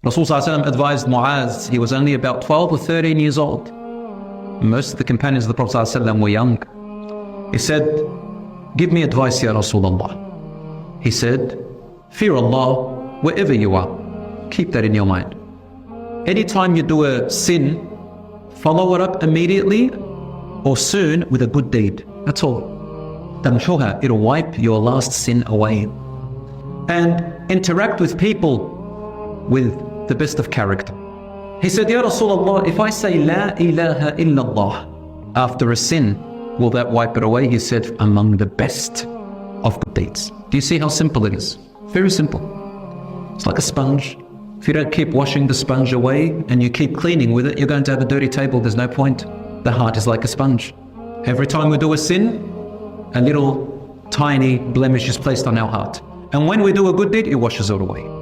Rasul advised Muaz, he was only about 12 or 13 years old. Most of the companions of the Prophet were young. He said, give me advice, Ya Rasulullah. He said, fear Allah wherever you are. Keep that in your mind. Anytime you do a sin, follow it up immediately or soon with a good deed. That's all. Tamhuha, it'll wipe your last sin away. And interact with people with the best of character. He said, Ya Rasulullah, if I say La ilaha illallah after a sin, will that wipe it away? He said, among the best of good deeds. Do you see how simple it is? Very simple. It's like a sponge. If you don't keep washing the sponge away and you keep cleaning with it, you're going to have a dirty table. There's no point. The heart is like a sponge. Every time we do a sin, a little tiny blemish is placed on our heart. And when we do a good deed, it washes it away.